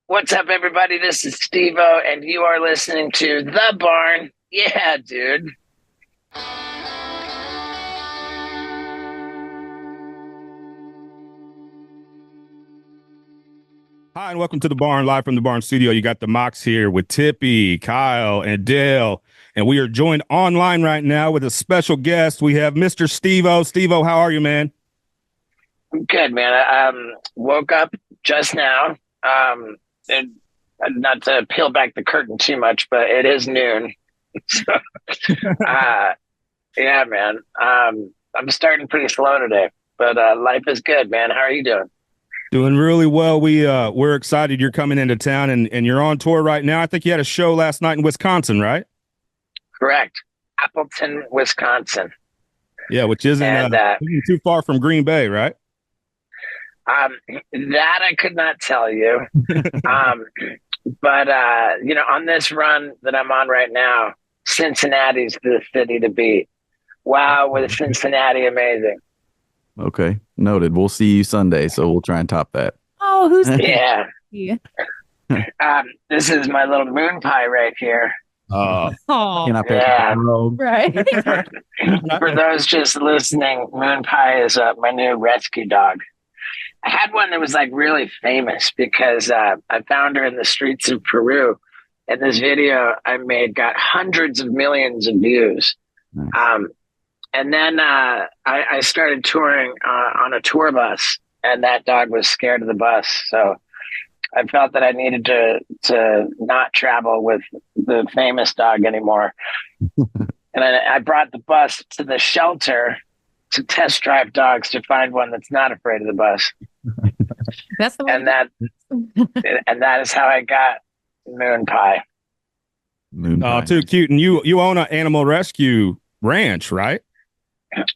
What's up, everybody? This is Steve-O, and you are listening to The Barn. Yeah, dude. Hi, and welcome to The Barn, live from The Barn studio. You got the Mox here with Tippy, Kyle, and Dale. And we are joined online right now with a special guest. We have Mr. Steve-O. Steve-O, how are you, man? I'm good, man. I woke up just now. And not to peel back the curtain too much, but it is noon. So, yeah, man. I'm starting pretty slow today, but life is good, man. How are you doing? Doing really well. We're excited you're coming into town and you're on tour right now. I think you had a show last night in Wisconsin, right? Correct. Appleton, Wisconsin. Yeah, which isn't too far from Green Bay, right? That I could not tell you. But on this run that I'm on right now, Cincinnati's the city to beat. Wow, was Cincinnati amazing. Okay, noted. We'll see you Sunday, so we'll try and top that. Oh, who's yeah? This is my little moon pie right here. Oh, yeah. Right. For those just listening, moon pie is my new rescue dog. I had one that was like really famous because I found her in the streets of Peru, and this video I made got hundreds of millions of views. Nice. And then I started touring on a tour bus, and that dog was scared of the bus. So I felt that I needed to not travel with the famous dog anymore. And I brought the bus to the shelter to test drive dogs to find one that's not afraid of the bus. That's the way. And that is how I got Moon Pie. Moon Pie. Oh, too cute. And you own an animal rescue ranch, right?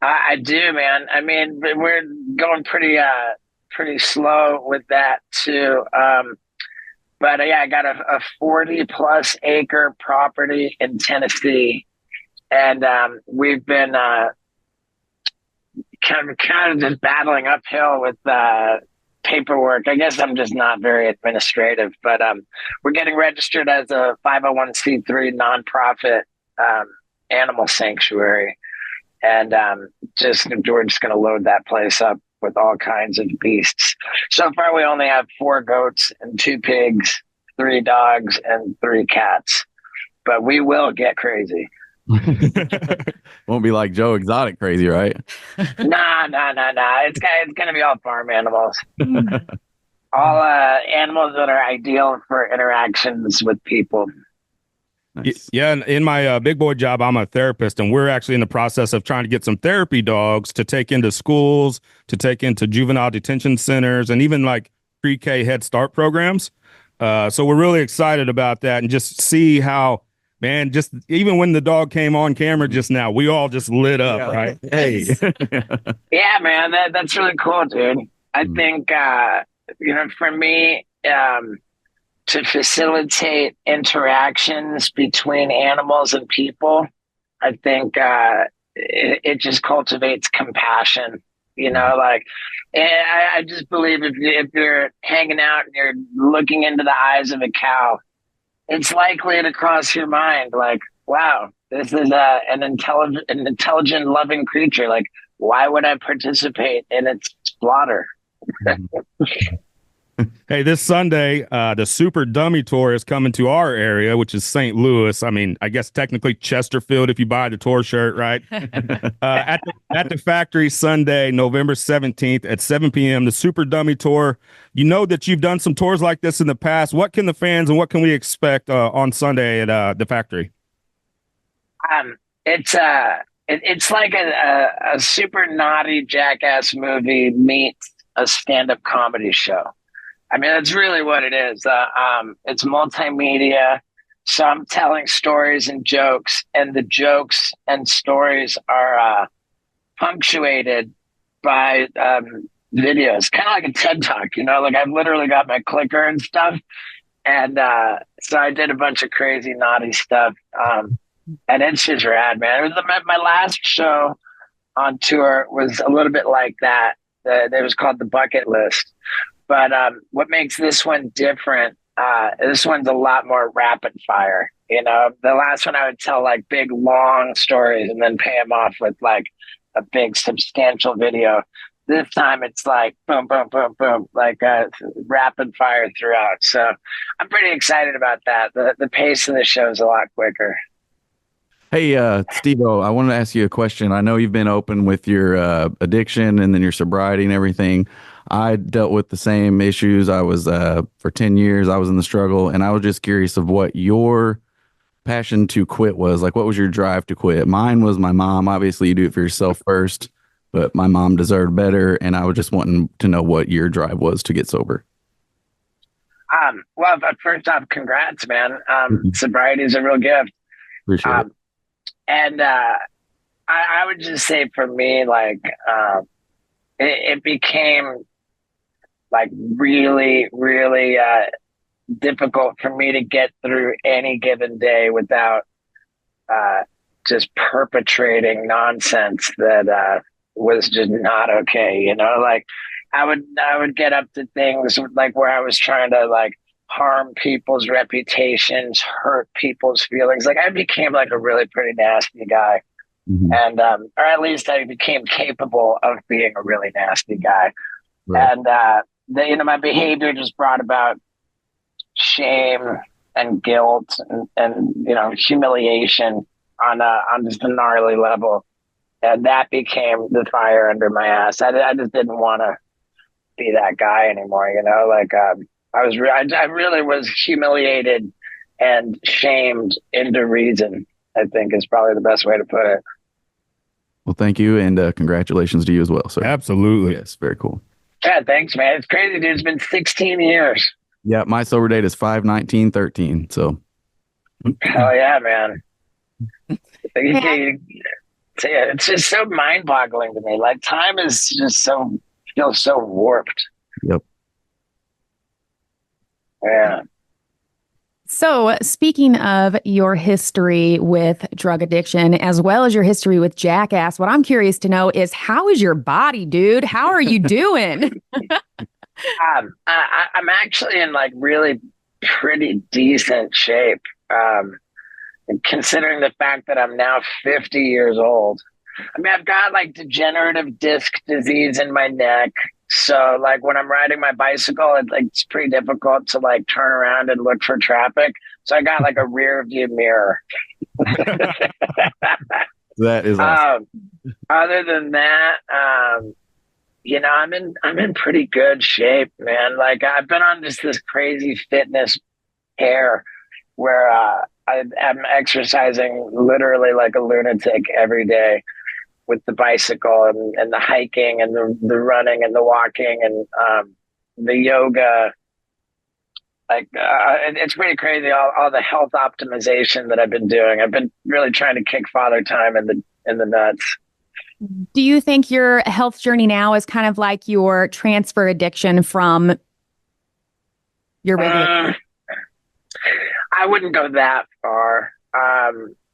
I do, man. I mean, we're going pretty slow with that too. But yeah, I got a 40 plus acre property in Tennessee, and we've been kind of just battling uphill with paperwork. I guess I'm just not very administrative, but we're getting registered as a 501c3 nonprofit animal sanctuary, and we're just going to load that place up with all kinds of beasts. So far, we only have 4 goats and 2 pigs, 3 dogs, and 3 cats. But we will get crazy. Won't be like Joe Exotic crazy, right? Nah. It's gonna be all farm animals. All animals that are ideal for interactions with people. Nice. Yeah, in my big boy job, I'm a therapist, and we're actually in the process of trying to get some therapy dogs to take into schools, to take into juvenile detention centers, and even like pre-K Head Start programs. So we're really excited about that, and just see how, man, just even when the dog came on camera just now, we all just lit up, right? Hey. Yeah, man, that's really cool, dude. I think, for me, to facilitate interactions between animals and people, I think it just cultivates compassion. I just believe if you're hanging out and you're looking into the eyes of a cow, it's likely to cross your mind like, wow, this is an intelligent, loving creature. Like, why would I participate in its slaughter? Hey, this Sunday, the Super Dummy Tour is coming to our area, which is St. Louis. I mean, I guess technically Chesterfield if you buy the tour shirt, right? At the factory Sunday, November 17th at 7 p.m., the Super Dummy Tour. You know that you've done some tours like this in the past. What can the fans and what can we expect on Sunday at the factory? It's like a super naughty Jackass movie meets a stand-up comedy show. I mean, that's really what it is. It's multimedia. So I'm telling stories and jokes, and the jokes and stories are punctuated by videos, kind of like a TED Talk, like I've literally got my clicker and stuff. And so I did a bunch of crazy, naughty stuff. And it's just rad, man. It was my last show on tour was a little bit like that. It was called The Bucket List. But what makes this one different This one's a lot more rapid fire. You know, the last one I would tell like big long stories and then pay them off with like a big substantial video. This time it's like boom, boom, boom, boom, like rapid fire throughout. So I'm pretty excited about that. The pace of the show is a lot quicker. Hey, Steve-O, I wanted to ask you a question. I know you've been open with your addiction and then your sobriety and everything. I dealt with the same issues. I was, for 10 years, I was in the struggle, and I was just curious of what your passion to quit was. Like, what was your drive to quit? Mine was my mom. Obviously, you do it for yourself first, but my mom deserved better, and I was just wanting to know what your drive was to get sober. Well, but first off, congrats, man. Sobriety is a real gift. Appreciate it. And I would just say for me, like, it became like really, really difficult for me to get through any given day without just perpetrating nonsense that was just not okay. You know, like I would get up to things like where I was trying to like harm people's reputations, hurt people's feelings. Like I became like a really pretty nasty guy. Mm-hmm. And or at least I became capable of being a really nasty guy. Right. And you know, my behavior just brought about shame and guilt and you know, humiliation on just a gnarly level. And that became the fire under my ass. I just didn't want to be that guy anymore, you know, like I really was humiliated and shamed into reason, I think is probably the best way to put it. Well, thank you. And congratulations to you as well, sir. Absolutely. Yes. Very cool. Yeah. Thanks, man. It's crazy, dude. It's been 16 years. Yeah. My sober date is 5/19/13. So. Hell yeah, man. It's just so mind boggling to me. Like time is just feels so warped. Yep. Yeah. So, speaking of your history with drug addiction, as well as your history with Jackass, what I'm curious to know is how is your body, dude? How are you doing? I'm actually in like really pretty decent shape. Considering the fact that I'm now 50 years old. I mean, I've got like degenerative disc disease in my neck. So like when I'm riding my bicycle, it's pretty difficult to like turn around and look for traffic. So I got like a rear view mirror. That is awesome. Other than that, you know, I'm in pretty good shape, man. Like I've been on just this crazy fitness tear where I'm exercising literally like a lunatic every day with the bicycle and the hiking and the running and the walking and the yoga. Like it's pretty crazy, all the health optimization that I've been doing. I've been really trying to kick Father Time in the nuts. Do you think your health journey now is kind of like your transfer addiction from your regular? I wouldn't go that far.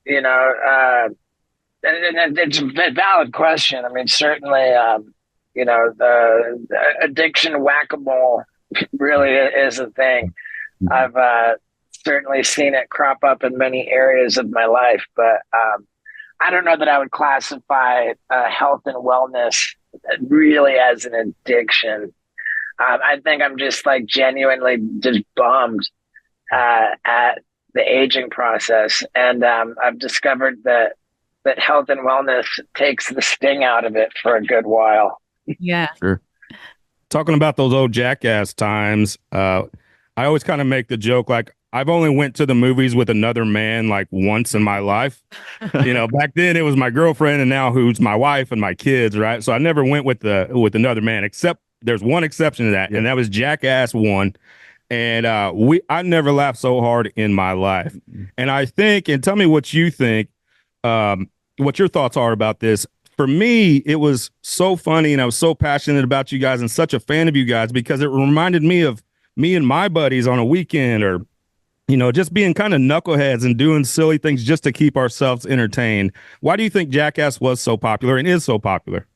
You know, and it's a valid question. I mean, certainly, you know, the addiction whack-a-mole really is a thing. I've certainly seen it crop up in many areas of my life, but I don't know that I would classify health and wellness really as an addiction. I think I'm just like genuinely just bummed at the aging process. And I've discovered that health and wellness takes the sting out of it for a good while. Yeah. Sure. Talking about those old Jackass times, I always kind of make the joke, like, I've only went to the movies with another man like once in my life. You know, back then it was my girlfriend, and now who's my wife and my kids, right? So I never went with another man, except there's one exception to that, and that was Jackass 1. And I never laughed so hard in my life. And I think, and tell me what you think, what your thoughts are about this. For me, it was so funny, and I was so passionate about you guys and such a fan of you guys because it reminded me of me and my buddies on a weekend, or, you know, just being kind of knuckleheads and doing silly things just to keep ourselves entertained. Why do you think Jackass was so popular and is so popular?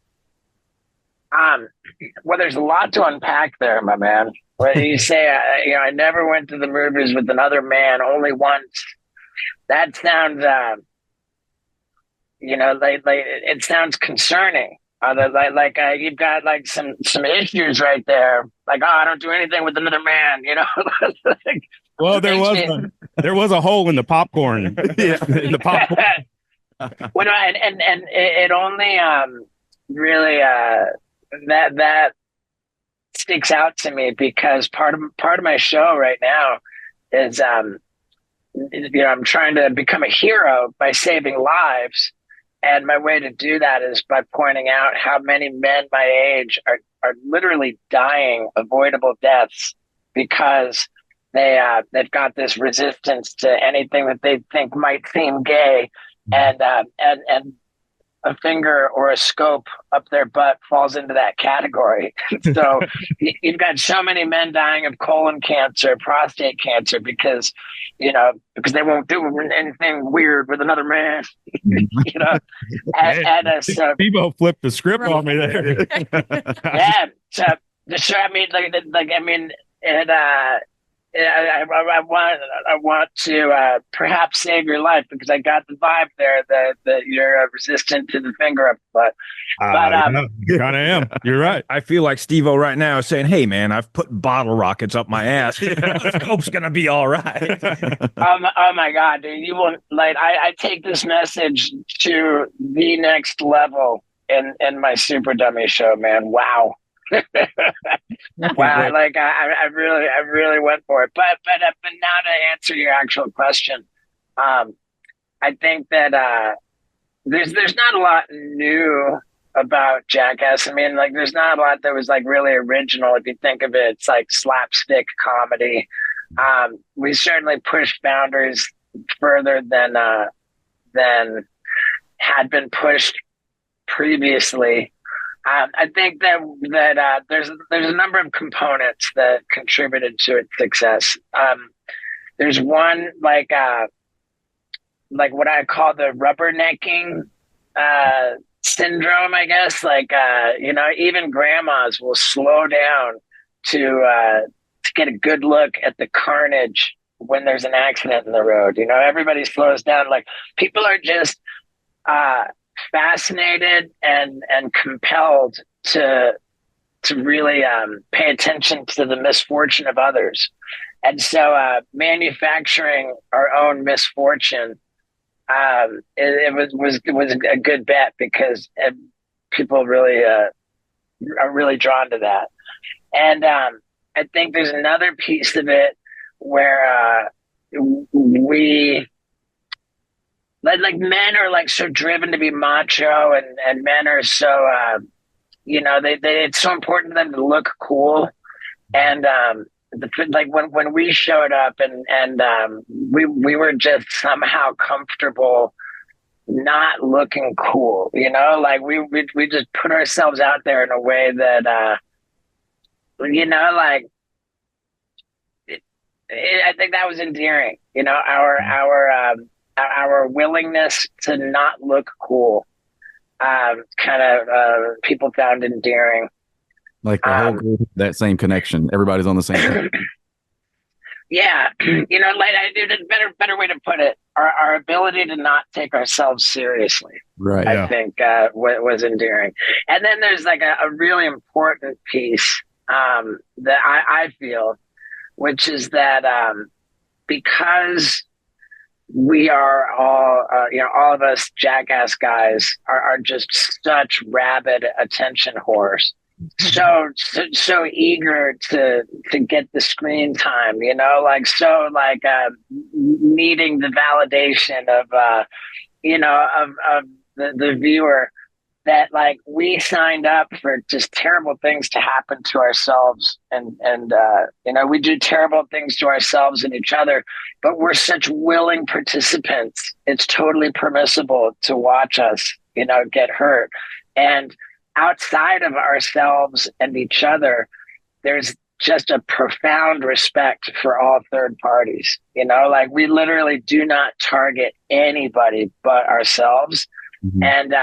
Well, there's a lot to unpack there, my man. Where you say, I never went to the movies with another man, only once. That sounds, like it sounds concerning. You've got like some issues right there. Like, I don't do anything with another man. Like, well, there was a hole in the popcorn. In the popcorn. Well, and it only really that sticks out to me because part of my show right now is I'm trying to become a hero by saving lives. And my way to do that is by pointing out how many men my age are literally dying avoidable deaths because they've got this resistance to anything that they think might seem gay, and a finger or a scope up their butt falls into that category. So you've got so many men dying of colon cancer, prostate cancer, because they won't do anything weird with another man. So People flipped the script on me there. yeah. So I want to perhaps save your life because I got the vibe there that you're resistant to the finger up the butt. You kind of am. You're right. I feel like Steve-O right now is saying, "Hey man, I've put bottle rockets up my ass. The scope's gonna be all right." Oh my God, dude! You will I take this message to the next level in my Super Dummy show, man. Wow. Wow, like I really went for it. But now to answer your actual question, I think that there's not a lot new about Jackass. I mean, like there's not a lot that was like really original. If you think of it, it's like slapstick comedy. We certainly pushed boundaries further than had been pushed previously. I think that there's a number of components that contributed to its success. There's one like what I call the rubbernecking syndrome, I guess. Like even grandmas will slow down to get a good look at the carnage when there's an accident in the road. Everybody slows down. Like people are just fascinated and compelled to really pay attention to the misfortune of others, and so manufacturing our own misfortune it was a good bet because people really are really drawn to that. And I think there's another piece of it where we like men are like so driven to be macho, and men are so it's so important to them to look cool. And like when we showed up and we were just somehow comfortable not looking cool, like we just put ourselves out there in a way that I think that was endearing. Our willingness to not look cool, people found endearing. Like the whole group, that same connection. Everybody's on the same page. Yeah. A better way to put it, our ability to not take ourselves seriously. Right. I think was endearing. And then there's like a really important piece that I feel, which is that because we are all, all of us Jackass guys are just such rabid attention whores. So eager to get the screen time, needing the validation of the viewer, that like we signed up for just terrible things to happen to ourselves, and we do terrible things to ourselves and each other, but we're such willing participants. It's totally permissible to watch us get hurt. And outside of ourselves and each other, there's just a profound respect for all third parties. Like we literally do not target anybody but ourselves. Mm-hmm. And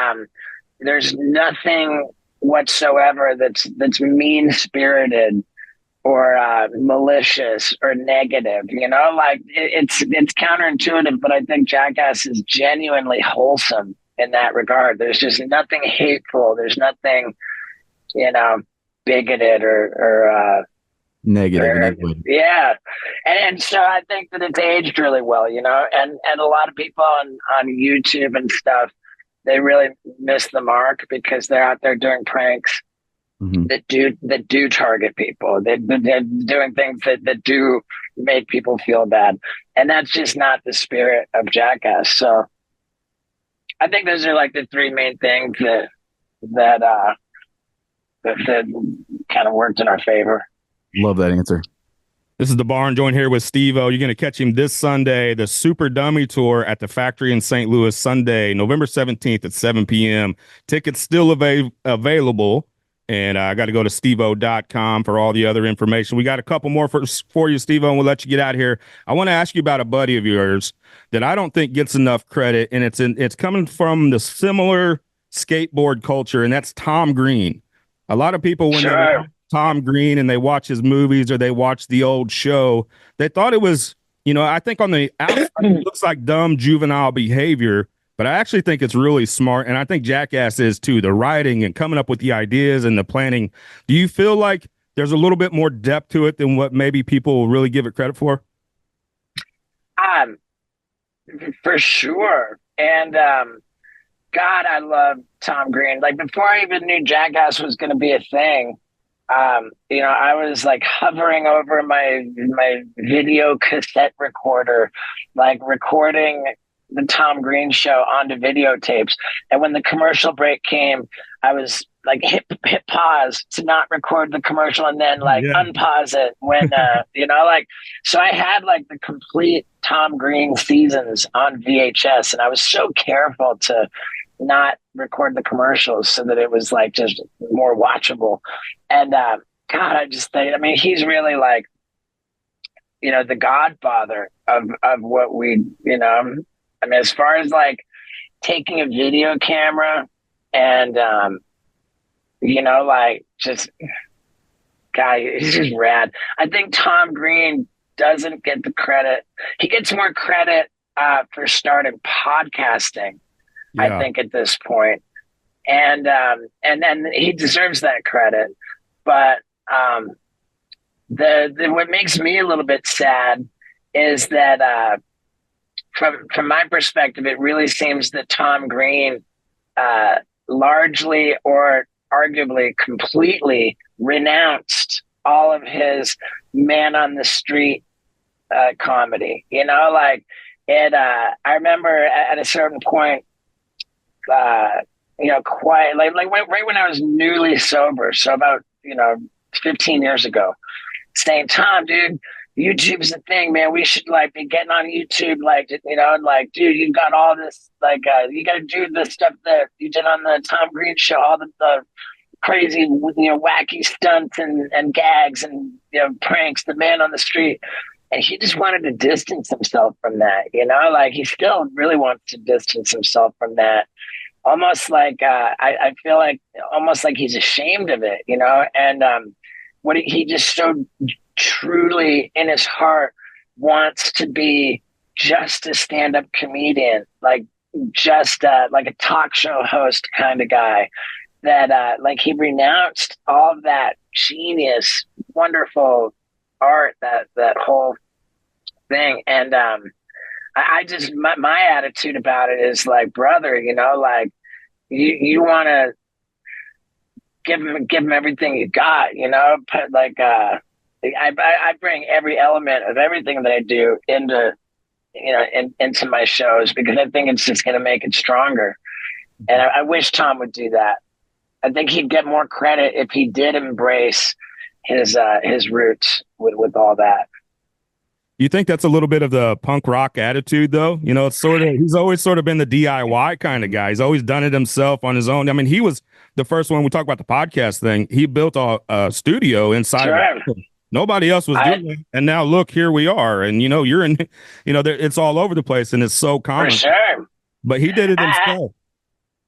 there's nothing whatsoever that's mean-spirited or malicious or negative. Like it's counterintuitive, but I think Jackass is genuinely wholesome in that regard. There's just nothing hateful. There's nothing, bigoted or Negative. yeah. And so I think that it's aged really well, and a lot of people on YouTube and stuff, they really miss the mark because they're out there doing pranks that do target people. They're doing things that do make people feel bad. And that's just not the spirit of Jackass. So I think those are like the three main things that kind of worked in our favor. Love that answer. This is the Barn Joint here with Steve-O. You're going to catch him this Sunday, the Super Dummy Tour at the Factory in St. Louis, Sunday, November 17th at 7 p.m. Tickets still available. And I got to go to steveo.com for all the other information. We got a couple more for you, Steve-O, and we'll let you get out here. I want to ask you about a buddy of yours that I don't think gets enough credit, and it's coming from the similar skateboard culture, and that's Tom Green. A lot of people, when they watch Tom Green and they watch his movies or they watch the old show, they thought it was, I think on the outside it looks like dumb juvenile behavior, but I actually think it's really smart. And I think Jackass is too, the writing and coming up with the ideas and the planning. Do you feel like there's a little bit more depth to it than what maybe people will really give it credit for? For sure. And, God, I love Tom Green. Like before I even knew Jackass was going to be a thing, I was like hovering over my video cassette recorder, like recording the Tom Green show onto videotapes. And when the commercial break came, I was like hit pause to not record the commercial and then unpause it when so I had like the complete Tom Green seasons on VHS, and I was so careful to not record the commercials so that it was like just more watchable. And God, I just think, he's really like, the godfather of what we, as far as like taking a video camera and, like just, guy, he's just rad. I think Tom Green doesn't get the credit. He gets more credit for starting podcasting. Yeah. I think at this point. And he deserves that credit. But what makes me a little bit sad is that from my perspective, it really seems that Tom Green largely or arguably completely renounced all of his man on the street comedy. I remember at a certain point, quite like right when I was newly sober, so about 15 years ago, saying, Tom, dude, YouTube's the thing, man. We should like be getting on YouTube, dude, you've got all this, you got to do the stuff that you did on the Tom Green show, all the crazy, wacky stunts and gags and pranks, the man on the street. And he just wanted to distance himself from that, he still really wants to distance himself from that. Almost like I feel like almost like he's ashamed of it, and what he just so truly in his heart wants to be just a stand-up comedian, like just like a talk show host kind of guy, that like he renounced all of that genius, wonderful art, that whole thing. And I just my attitude about it is like, brother, like you want to give him everything you got, but like I bring every element of everything that I do into into my shows, because I think it's just going to make it stronger. And I wish Tom would do that. I think he'd get more credit if he did embrace his roots with all that. You think that's a little bit of the punk rock attitude, though? It's he's always sort of been the DIY kind of guy. He's always done it himself on his own. He was the first one. We talk about the podcast thing. He built a studio inside. Sure. Nobody else was doing it. And now look, here we are. And, you're in, it's all over the place and it's so common. For sure. But he did it himself.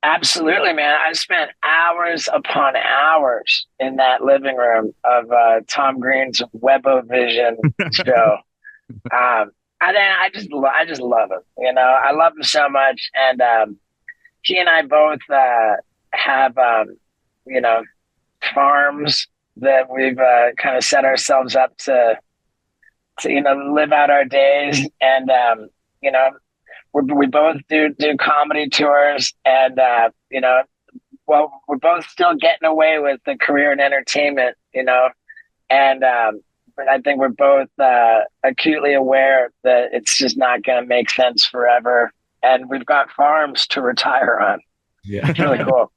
Absolutely, man. I spent hours upon hours in that living room of Tom Green's Webovision show. And then I just love him. You know, I love him so much. And he and I both have, you know, farms that we've kind of set ourselves up to, you know, live out our days. And, you know, we both do comedy tours, and you know, well, we're both still getting away with the career in entertainment, you know, and I think we're both acutely aware that it's just not going to make sense forever, and we've got farms to retire on. Yeah, It's really cool.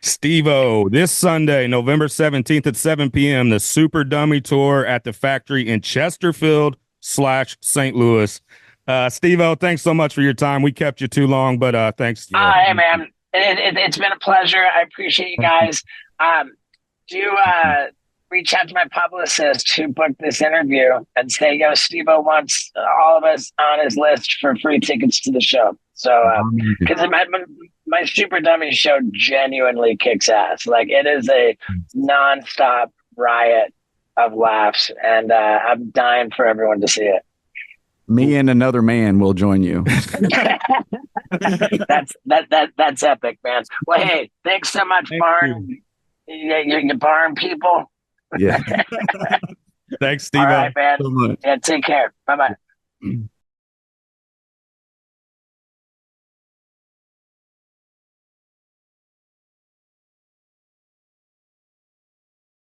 Steve-O, this Sunday, November 17th at 7 p.m., the Super Dummy Tour at the Factory in Chesterfield/St. Louis. Steve-O, thanks so much for your time. We kept you too long, but thanks. Hey, man, it's been a pleasure. I appreciate you guys. Do reach out to my publicist who booked this interview and say, yo, Steve-O wants all of us on his list for free tickets to the show. So, because my Super Dummy show genuinely kicks ass. Like, it is a nonstop riot of laughs, and I'm dying for everyone to see it. Me and another man will join you. That's epic, man. Well, hey, thanks so much, Barn. You Barn people. Yeah. Thanks, Steve-O. All right, man. So much. Yeah, take care. Bye-bye.